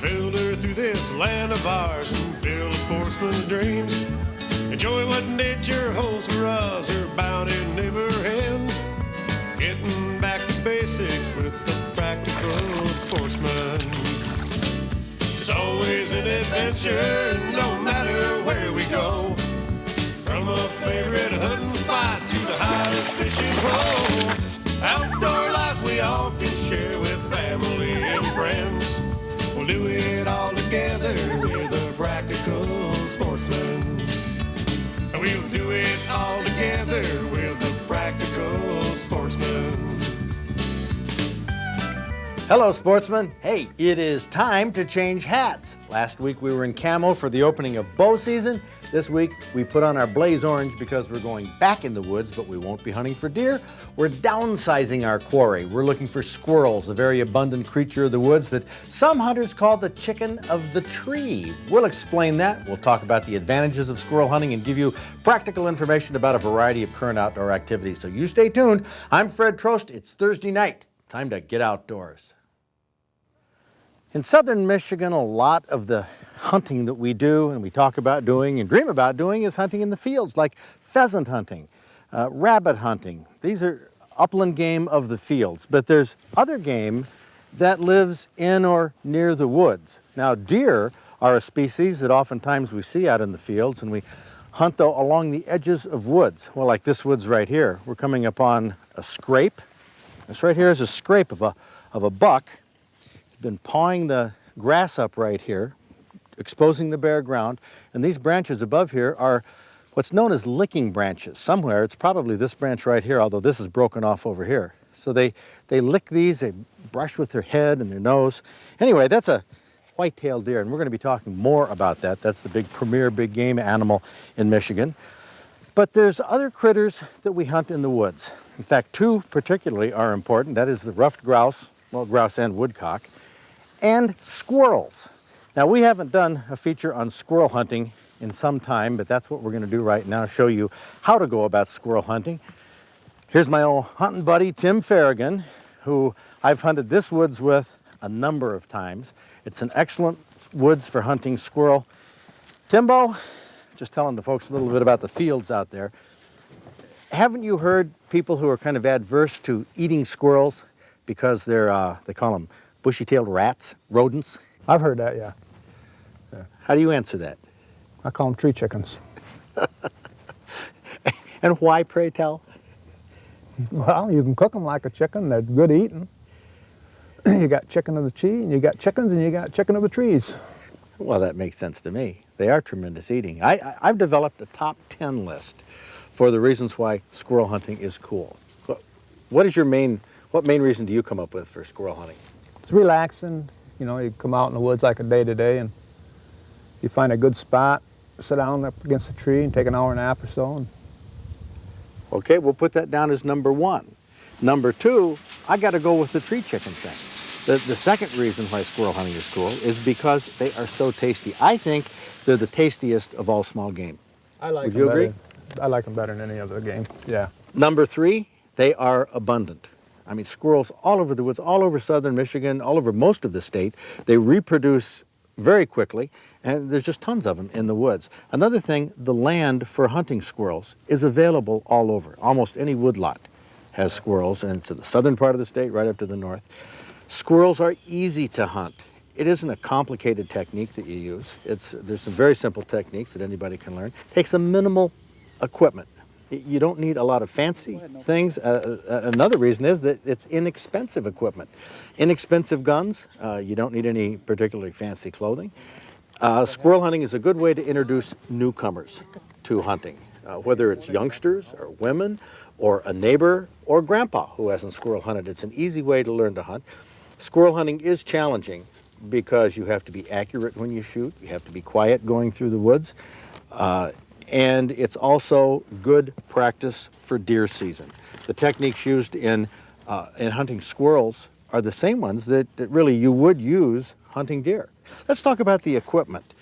filter through this land of ours and fill a sportsman's dreams. Enjoy what nature holds for us, her bounty never ends. Getting back to basics with the practical sportsman. It's always an adventure, no matter where we go. From a favorite hunting spot to the hottest fishing hole. Outdoor life we all can share with family and friends. We'll do it all together with a practical sportsman. We'll do it all together with a practical sportsman. Hello, sportsmen. Hey, it is time to change hats. Last week we were in camo for the opening of bow season. This week we put on our blaze orange because we're going back in the woods, but we won't be hunting for deer. We're downsizing our quarry. We're looking for squirrels, a very abundant creature of the woods that some hunters call the chicken of the tree. We'll explain that. We'll talk about the advantages of squirrel hunting and give you practical information about a variety of current outdoor activities. So you stay tuned. I'm Fred Trost. It's Thursday night. Time to get outdoors. In southern Michigan, a lot of the hunting that we do and we talk about doing and dream about doing is hunting in the fields, like pheasant hunting, rabbit hunting. These are upland game of the fields, but there's other game that lives in or near the woods. Now, deer are a species that oftentimes we see out in the fields, and we hunt though along the edges of woods. Well, like this woods right here, we're coming upon a scrape. This right here is a scrape of a buck. Been pawing the grass up right here, exposing the bare ground, and these branches above here are what's known as licking branches. Somewhere it's probably this branch right here, although this is broken off over here. So they lick these, they brush with their head and their nose. Anyway, that's a white-tailed deer, and we're going to be talking more about that. That's the big premier big game animal in Michigan. But there's other critters that we hunt in the woods. In fact, two particularly are important. That is the ruffed grouse, well, grouse and woodcock, and squirrels. Now, we haven't done a feature on squirrel hunting in some time, but that's what we're going to do right now, show you how to go about squirrel hunting. Here's my old hunting buddy, Tim Farragon, who I've hunted this woods with a number of times. It's an excellent woods for hunting squirrel. Timbo, just telling the folks a little bit about the fields out there. Haven't you heard people who are kind of adverse to eating squirrels because they call them bushy-tailed rats, rodents? I've heard that, yeah. How do you answer that? I call them tree chickens. And why, pray tell? Well, you can cook them like a chicken. They're good eating. You got chicken of the tree, and you got chickens, and you got chicken of the trees. Well, that makes sense to me. They are tremendous eating. I've developed a top 10 list for the reasons why squirrel hunting is cool. What main reason do you come up with for squirrel hunting? It's relaxing. You know, you come out in the woods like a day to day, and you find a good spot, sit down up against a tree and take an hour nap or so. And okay, we'll put that down as number one. Number two, I got to go with the tree chicken thing. The second reason why squirrel hunting is cool is because they are so tasty. I think they're the tastiest of all small game. Would you agree? I like them better than any other game, yeah. Number three, they are abundant. I mean, squirrels all over the woods, all over southern Michigan, all over most of the state. They reproduce very quickly, and there's just tons of them in the woods. Another thing, the land for hunting squirrels is available all over. Almost any woodlot has squirrels, and it's in the southern part of the state, right up to the north. Squirrels are easy to hunt. It isn't a complicated technique that you use. There's some very simple techniques that anybody can learn. It takes a minimal equipment. You don't need a lot of fancy things. Another reason is that it's inexpensive equipment. Inexpensive guns, you don't need any particularly fancy clothing. Squirrel hunting is a good way to introduce newcomers to hunting, whether it's youngsters or women or a neighbor or grandpa who hasn't squirrel hunted. It's an easy way to learn to hunt. Squirrel hunting is challenging because you have to be accurate when you shoot. You have to be quiet going through the woods. And it's also good practice for deer season. The techniques used in hunting squirrels are the same ones that really you would use hunting deer. Let's talk about the equipment.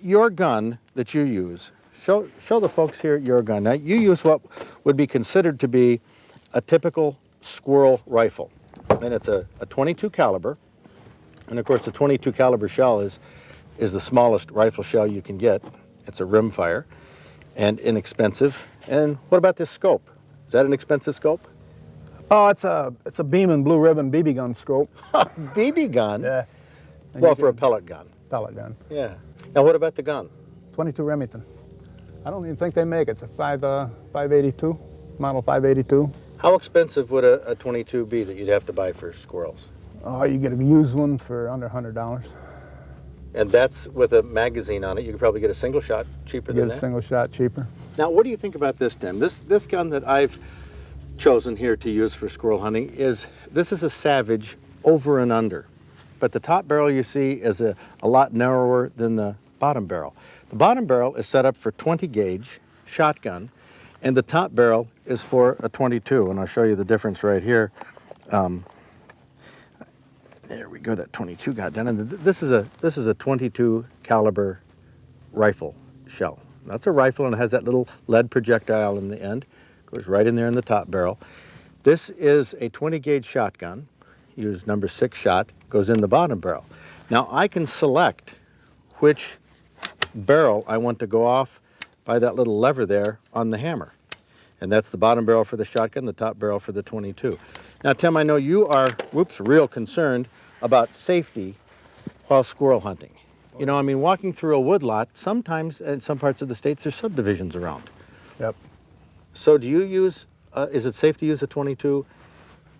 Your gun that you use, show the folks here your gun. Now, you use what would be considered to be a typical squirrel rifle. And it's a .22 caliber. And of course, the 22 caliber shell is the smallest rifle shell you can get. It's a rimfire and inexpensive. And what about this scope? Is that an expensive scope? Oh, it's a Beeman Blue Ribbon BB gun scope. BB gun? Yeah. Well, for a pellet gun. Pellet gun. Yeah. Now, what about the gun? 22 Remington. I don't even think they make it. It's a 582, model 582. How expensive would a 22 be that you'd have to buy for squirrels? Oh, you get a used one for under $100. And that's with a magazine on it. You could probably get a single shot cheaper than Get that. a single shot cheaper. Now, what do you think about this, Tim? This gun that I've chosen here to use for squirrel hunting is a Savage over and under. But the top barrel you see is a lot narrower than the bottom barrel. The bottom barrel is set up for 20 gauge shotgun, and the top barrel is for a 22, and I'll show you the difference right here. There we go, that 22 got done. And this is a 22 caliber rifle shell. That's a rifle, and it has that little lead projectile in the end. Goes right in there in the top barrel. This is a 20 gauge shotgun. Use number 6 shot, goes in the bottom barrel. Now I can select which barrel I want to go off by that little lever there on the hammer. And that's the bottom barrel for the shotgun, the top barrel for the 22. Now, Tim, I know you are, real concerned about safety while squirrel hunting. You know, I mean, walking through a woodlot, sometimes in some parts of the states, there's subdivisions around. Yep. So do you use, is it safe to use a 22?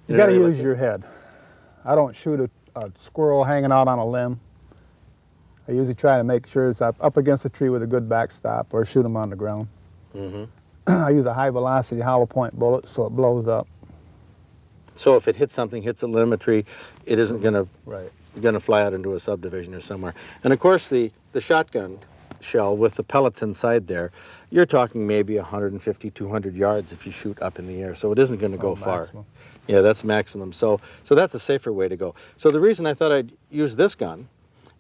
You got to use your head. I don't shoot a squirrel hanging out on a limb. I usually try to make sure it's up against a tree with a good backstop, or shoot them on the ground. Mm-hmm. I use a high velocity hollow point bullet so it blows up. So if it hits something, hits a limb, a tree, it isn't going Right. to fly out into a subdivision or somewhere. And of course, the shotgun shell with the pellets inside there, you're talking maybe 150, 200 yards if you shoot up in the air. So it isn't going to go far. Maximum. Yeah, that's maximum. So that's a safer way to go. So the reason I thought I'd use this gun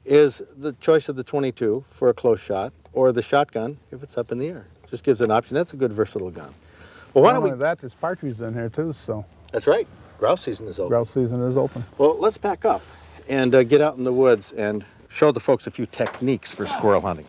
is the choice of the 22 for a close shot, or the shotgun if it's up in the air. Just gives an option. That's a good versatile gun. Well, why Not don't we? only that, there's partridges in here too, so That's right. Grouse season is over. grouse season is open. Well, let's pack up and get out in the woods and show the folks a few techniques for squirrel hunting.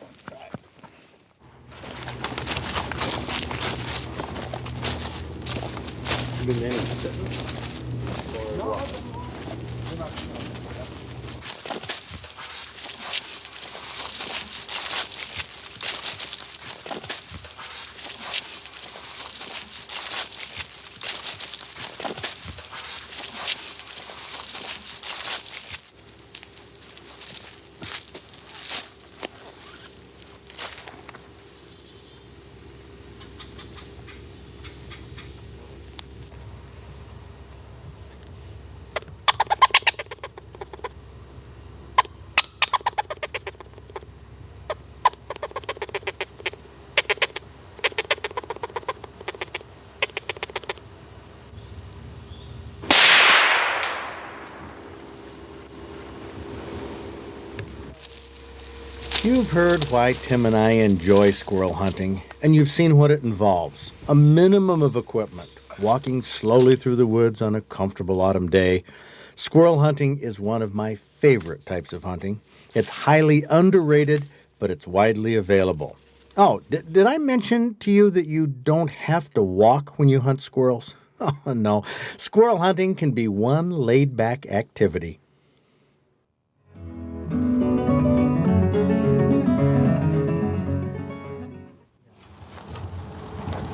You've heard why Tim and I enjoy squirrel hunting, and you've seen what it involves. A minimum of equipment, walking slowly through the woods on a comfortable autumn day. Squirrel hunting is one of my favorite types of hunting. It's highly underrated, but it's widely available. Oh, did I mention to you that you don't have to walk when you hunt squirrels? Oh, no. Squirrel hunting can be one laid-back activity.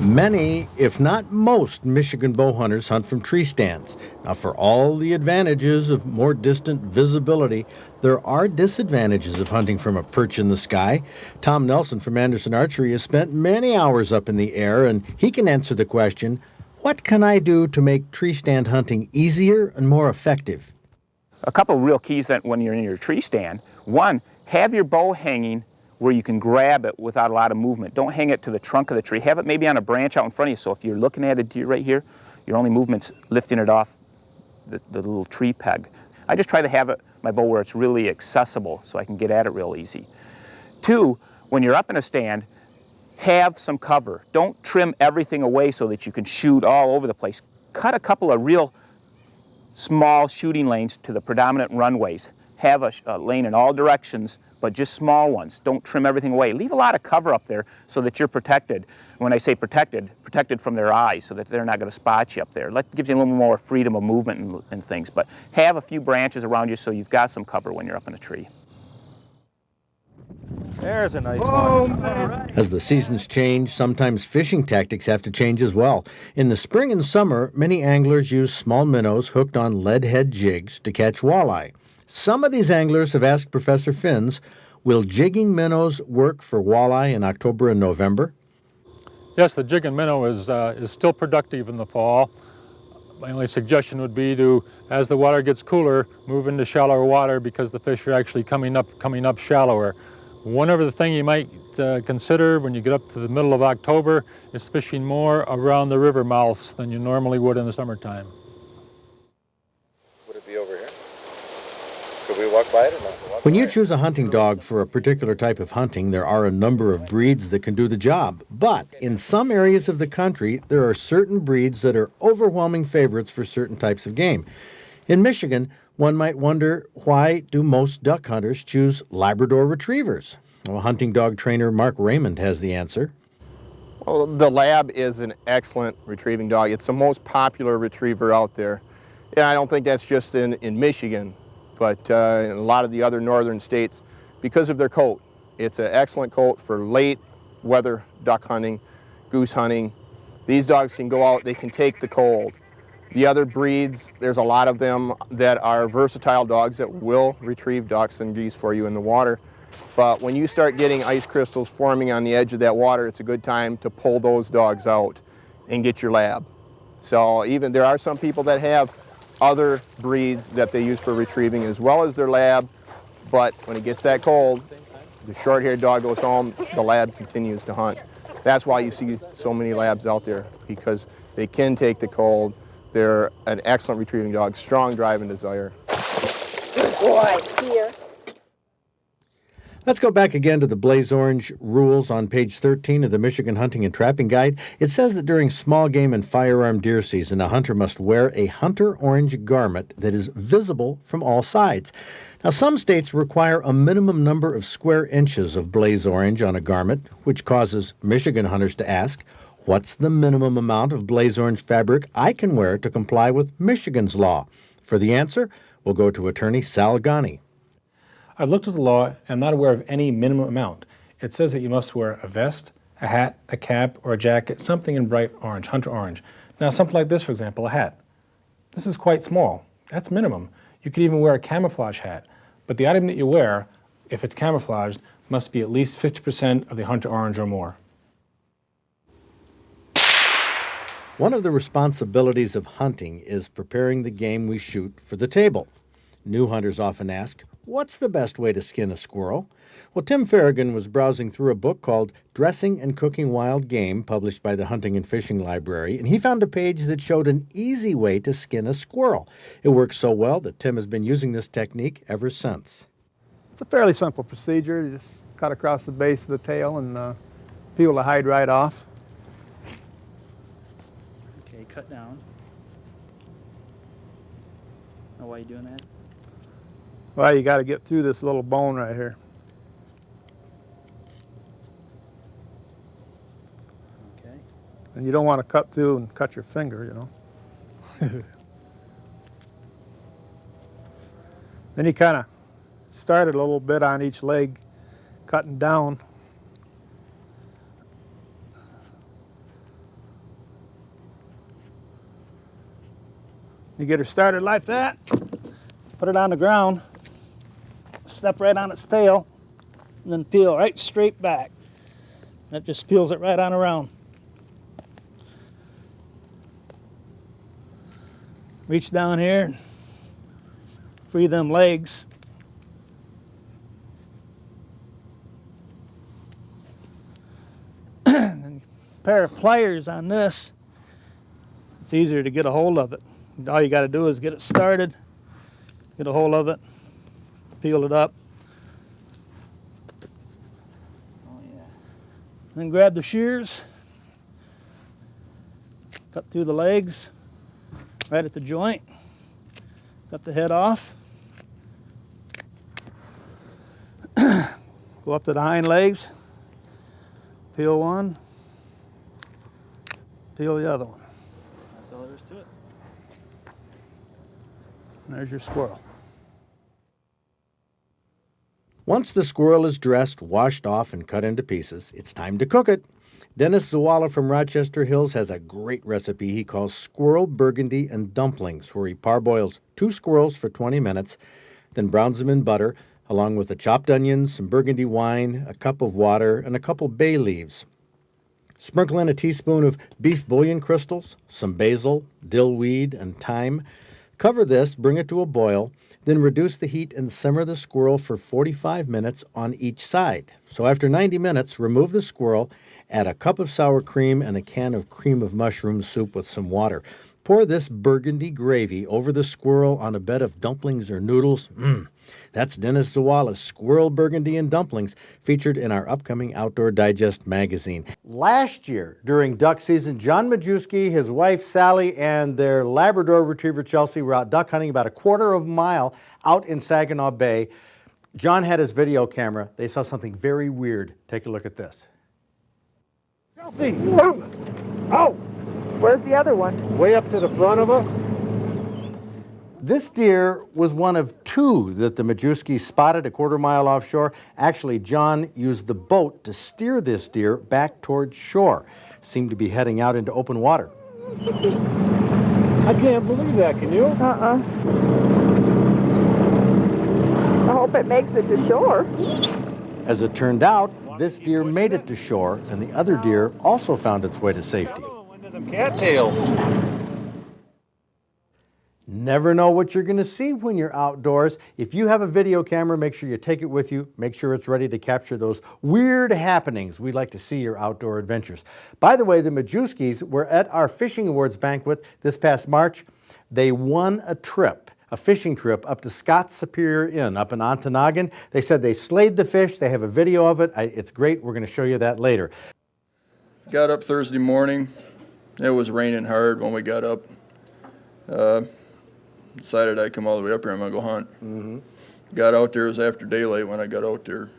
Many, if not most, Michigan bow hunters hunt from tree stands. Now, for all the advantages of more distant visibility, there are disadvantages of hunting from a perch in the sky. Tom Nelson from Anderson Archery has spent many hours up in the air, and he can answer the question, what can I do to make tree stand hunting easier and more effective? A couple of real keys that when you're in your tree stand. One, have your bow hanging where you can grab it without a lot of movement. Don't hang it to the trunk of the tree. Have it maybe on a branch out in front of you, so if you're looking at a deer right here, your only movement's lifting it off the little tree peg. I just try to have my bow where it's really accessible so I can get at it real easy. Two, when you're up in a stand, have some cover. Don't trim everything away so that you can shoot all over the place. Cut a couple of real small shooting lanes to the predominant runways. have a lane in all directions, but just small ones. Don't trim everything away. Leave a lot of cover up there so that you're protected. When I say protected, protected from their eyes so that they're not going to spot you up there. That gives you a little more freedom of movement and things, but have a few branches around you so you've got some cover when you're up in a tree. There's a nice one. As the seasons change, sometimes fishing tactics have to change as well. In the spring and summer, many anglers use small minnows hooked on leadhead jigs to catch walleye. Some of these anglers have asked Professor Finns, will jigging minnows work for walleye in October and November? Yes, the jigging minnow is still productive in the fall. My only suggestion would be to, as the water gets cooler, move into shallower water because the fish are actually coming up shallower. One other thing you might consider when you get up to the middle of October is fishing more around the river mouths than you normally would in the summertime. Would it be over here? Could we walk by it or not? When you choose a hunting dog for a particular type of hunting, there are a number of breeds that can do the job. But in some areas of the country, there are certain breeds that are overwhelming favorites for certain types of game. In Michigan, one might wonder, why do most duck hunters choose Labrador Retrievers? Well, hunting dog trainer Mark Raymond has the answer. Well, the Lab is an excellent retrieving dog. It's the most popular retriever out there. And I don't think that's just in Michigan, but in a lot of the other northern states because of their coat. It's an excellent coat for late weather duck hunting, goose hunting. These dogs can go out, they can take the cold. The other breeds, there's a lot of them that are versatile dogs that will retrieve ducks and geese for you in the water. But when you start getting ice crystals forming on the edge of that water, it's a good time to pull those dogs out and get your Lab. So even there are some people that have other breeds that they use for retrieving as well as their Lab, but when it gets that cold, the short-haired dog goes home, the Lab continues to hunt. That's why you see so many Labs out there, because they can take the cold. They're an excellent retrieving dog, strong drive and desire. Good boy, here. Let's go back again to the Blaze Orange rules on page 13 of the Michigan Hunting and Trapping Guide. It says that during small game and firearm deer season, a hunter must wear a hunter orange garment that is visible from all sides. Now, some states require a minimum number of square inches of blaze orange on a garment, which causes Michigan hunters to ask, what's the minimum amount of blaze orange fabric I can wear to comply with Michigan's law? For the answer, we'll go to attorney Sal Ghani. I've looked at the law and I'm not aware of any minimum amount. It says that you must wear a vest, a hat, a cap, or a jacket, something in bright orange, hunter orange. Now, something like this, for example, a hat. This is quite small. That's minimum. You could even wear a camouflage hat. But the item that you wear, if it's camouflaged, must be at least 50% of the hunter orange or more. One of the responsibilities of hunting is preparing the game we shoot for the table. New hunters often ask, what's the best way to skin a squirrel? Well, Tim Farragon was browsing through a book called Dressing and Cooking Wild Game, published by the Hunting and Fishing Library, and he found a page that showed an easy way to skin a squirrel. It works so well that Tim has been using this technique ever since. It's a fairly simple procedure. You just cut across the base of the tail and peel the hide right off. Okay, cut down. Now, why are you doing that? Well, you got to get through this little bone right here. Okay. And you don't want to cut through and cut your finger, you know. Then you kind of start it a little bit on each leg, cutting down. You get her started like that, put it on the ground, step right on its tail, and then peel right straight back. That just peels it right on around. Reach down here, free them legs. And a pair of pliers on this, it's easier to get a hold of it. All you got to do is get it started, get a hold of it, peel it up. Oh, yeah. Then grab the shears, cut through the legs, right at the joint, cut the head off. Go up to the hind legs, peel one, peel the other one. That's all there is to it. And there's your squirrel. Once the squirrel is dressed, washed off, and cut into pieces, it's time to cook it. Dennis Zawala from Rochester Hills has a great recipe he calls Squirrel, Burgundy, and Dumplings, where he parboils 2 squirrels for 20 minutes, then browns them in butter, along with the chopped onions, some Burgundy wine, a cup of water, and a couple bay leaves. Sprinkle in a teaspoon of beef bouillon crystals, some basil, dill weed, and thyme. Cover this, bring it to a boil, then reduce the heat and simmer the squirrel for 45 minutes on each side. So after 90 minutes, remove the squirrel, add a cup of sour cream and a can of cream of mushroom soup with some water. Pour this burgundy gravy over the squirrel on a bed of dumplings or noodles. That's Dennis Zawala's Squirrel, Burgundy, and Dumplings, featured in our upcoming Outdoor Digest magazine. Last year, during duck season, John Majewski, his wife Sally, and their Labrador Retriever Chelsea were out duck hunting about a quarter of a mile out in Saginaw Bay. John had his video camera. They saw something very weird. Take a look at this. Chelsea! Oh! Where's the other one? Way up to the front of us? This deer was one of 2 that the Majewskis spotted a quarter mile offshore. Actually, John used the boat to steer this deer back towards shore. Seemed to be heading out into open water. I can't believe that, can you? I hope it makes it to shore. As it turned out, this deer made it to shore, and the other deer also found its way to safety. Them cattails. Never know what you're going to see when you're outdoors. If you have a video camera, make sure you take it with you. Make sure it's ready to capture those weird happenings. We'd like to see your outdoor adventures. By the way, the Majewskis were at our Fishing Awards banquet this past March. They won a trip, a fishing trip up to Scott's Superior Inn up in Ontonagon. They said they slayed the fish. They have a video of it. It's great. We're going to show you that later. Got up Thursday morning. It was raining hard when we got up. Decided I'd come all the way up here. I'm going to go hunt. Got out there. It was after daylight when I got out there.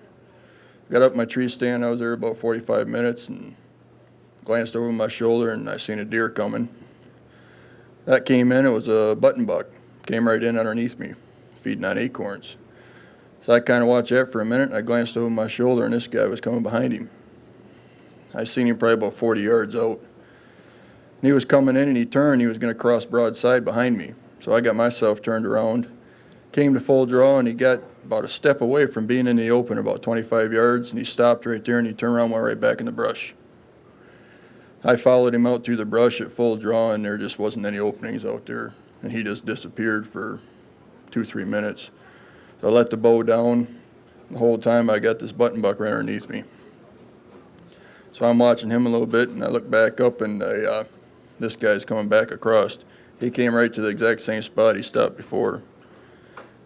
Got up my tree stand. I was there about 45 minutes and glanced over my shoulder and I seen a deer coming. That came in. It was a button buck. Came right in underneath me, feeding on acorns. So I kind of watched that for a minute. And I glanced over my shoulder and this guy was coming behind him. I seen him probably about 40 yards out. And he was coming in and he turned. He was going to cross broadside behind me. So I got myself turned around, came to full draw, and he got about a step away from being in the open, about 25 yards, and he stopped right there and he turned around and went right back in the brush. I followed him out through the brush at full draw, and there just wasn't any openings out there, and he just disappeared for 2-3 minutes. So I let the bow down. The whole time I got this button buck right underneath me. So I'm watching him a little bit, and I look back up, and this guy's coming back across. He came right to the exact same spot he stopped before.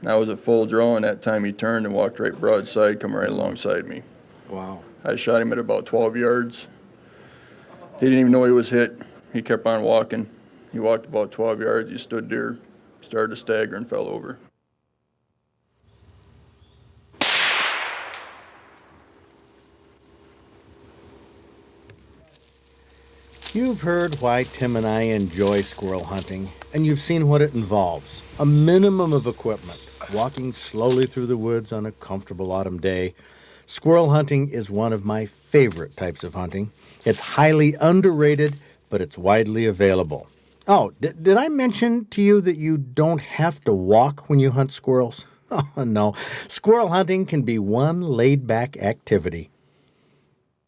And I was at full draw, and that time he turned and walked right broadside, coming right alongside me. Wow. I shot him at about 12 yards. He didn't even know he was hit. He kept on walking. He walked about 12 yards. He stood there, started to stagger, and fell over. You've heard why Tim and I enjoy squirrel hunting, and you've seen what it involves. A minimum of equipment, walking slowly through the woods on a comfortable autumn day. Squirrel hunting is one of my favorite types of hunting. It's highly underrated, but it's widely available. Oh, did I mention to you that you don't have to walk when you hunt squirrels? Oh, no. Squirrel hunting can be one laid-back activity.